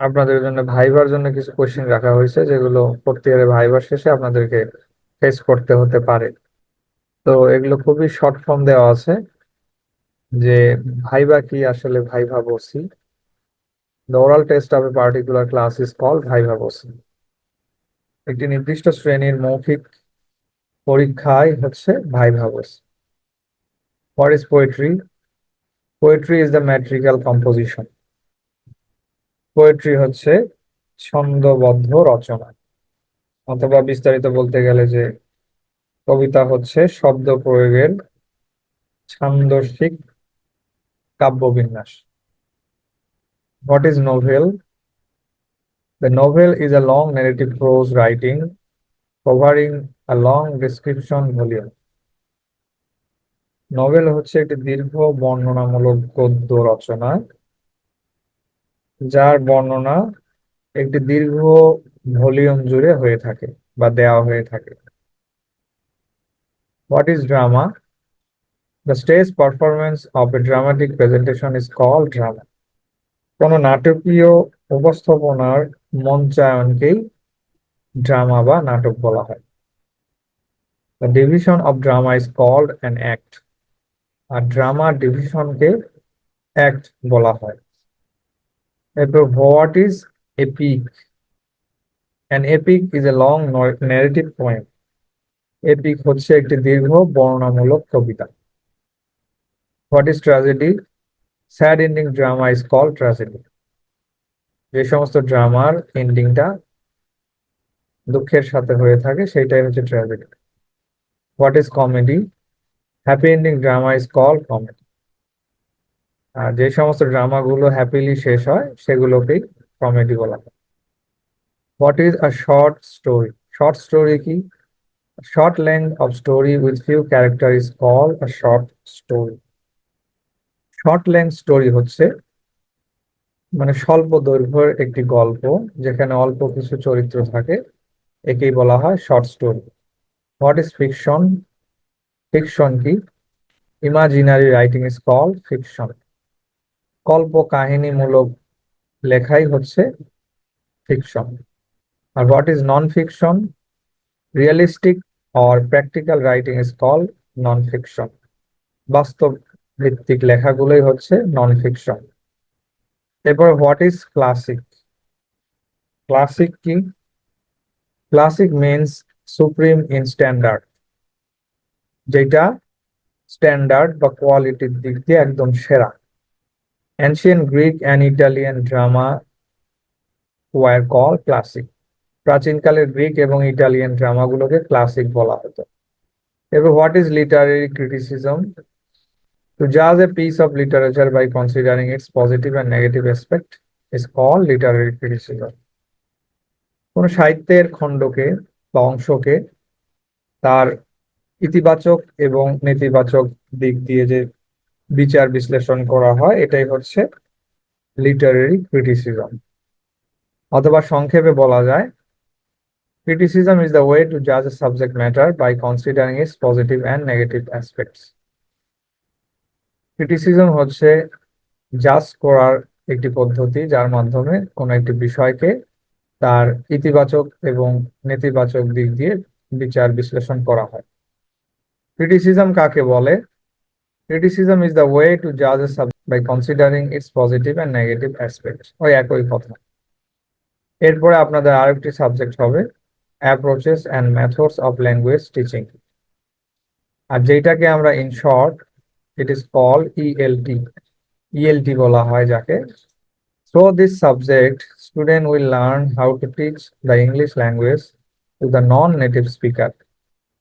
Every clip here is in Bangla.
আপনাদের জন্য ভাইবার জন্য কিছু কোশ্চেন রাখা হয়েছে, যেগুলো প্রতি ইয়ারে ভাইবার শেষে আপনাদেরকে ফেস করতে হতে পারে। তো এগুলো খুবই শর্ট ফর্ম দেওয়া আছে, যে ভাইবা কি আসলে ভাইভা বসি। The oral test of a particular class is called viva voce. একটি নির্দিষ্ট শ্রেণীর মৌখিক পরীক্ষায় হচ্ছে viva voce. What is poetry? Poetry is the metrical composition. Poetry হচ্ছে ছন্দবদ্ধ রচনা, অথবা বিস্তারিত বলতে গেলে যে কবিতা হচ্ছে শব্দ প্রয়োগের ছান্দস্যিক কাব্যবিন্যাস। What is novel? The novel is a long narrative prose writing covering a long description volume. Novel হচ্ছে একটি দীর্ঘ বর্ণনামূলক গদ্য রচনা, যার বর্ণনা একটি দীর্ঘ ভলিউম জুড়ে হয়ে থাকে বা দেওয়া হয়ে থাকে। What is drama? The stage performance of a dramatic presentation is called drama. কোনো নাটকীয় উপস্থাপনার মঞ্চায়নকেই ড্রামা বা নাটক বলা হয়। The division of drama is called an act. আর ড্রামা ডিভিশনকে অ্যাক্ট বলা হয়। এরপর what is epic? An epic is a long narrative poem. Epic হচ্ছে একটি দীর্ঘ বর্ণনামূলক কবিতা। What is tragedy? Sad ending drama is called tragedy. যে সমস্ত ড্রামার এন্ডিংটা দুঃখের সাথে হয়ে থাকে সেটাই হচ্ছে tragedy. What is comedy? Happy ending drama is called comedy. আর যে সমস্ত ড্রামাগুলো হ্যাপিলি শেষ হয় সেগুলোকেই কমেডি বলা হয়। What is a short story? Short story কি? Short length of story with few characters is called a short story. Short length story হচ্ছে মানে স্বল্প দৈর্ঘ্যের একটি গল্প যেখানে অল্প কিছু চরিত্র থাকে, একেই বলা হয় short story. What is fiction? Fiction কি? Imaginary writing is called fiction. কল্প কাহিনীমূলক লেখাই হচ্ছে ফিকশন। আর what is non fiction? Realistic or practical writing is called non fiction. বাস্তব ভিত্তিক লেখাগুলোই হচ্ছে নন ফিকশন। এরপর হোয়াট ইজ ক্লাসিক? ক্লাসিক কি? Classic means supreme in standard, যেটা স্ট্যান্ডার্ড বা কোয়ালিটির দিক দিয়ে একদম সেরা। Ancient Greek and Italian drama were call classic. প্রাচীনকালের গ্রিক এবং ইটালিয়ান ড্রামাগুলোকে ক্লাসিক বলা হতো। এবার what is literary criticism? To judge a piece of literature by considering its positive and negative aspect is called literary criticism. কোন সাহিত্যের খণ্ডকে বা অংশকে তার ইতিবাচক এবং নেতিবাচক দিক দিয়ে যে বিচার বিশ্লেষণ করা হয় এটাই হচ্ছে লিটারেরি ক্রিটিসিজম। অথবা সংক্ষেপে বলা যায়, criticism is the way to judge a subject matter by considering its positive and negative aspects. Criticism হচ্ছে জাজ করার একটি পদ্ধতি যার মাধ্যমে কোনো একটি বিষয়কে তার ইতিবাচক এবং নেতিবাচক দিক দিয়ে বিচার বিশ্লেষণ করা হয়। ক্রিটিসিজম কাকে বলে? Criticism is the way to জাজ a subject by considering its positive and negative aspects. ওই একই কথা। এরপরে আপনাদের আরেকটি সাবজেক্ট হবে approaches and methods of language teaching, আর যেটাকে আমরা in short it is called ELT. ELT বলা হয় যাকে। Through this subject, student will learn how to teach the English language to the non-native speaker.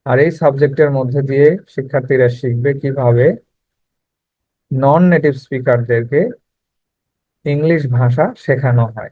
আর এই সাবজেক্টের মধ্যে দিয়ে শিক্ষার্থীরা শিখবে কিভাবে নন নেটিভ স্পিকারদেরকে ইংলিশ ভাষা শেখানো হয়।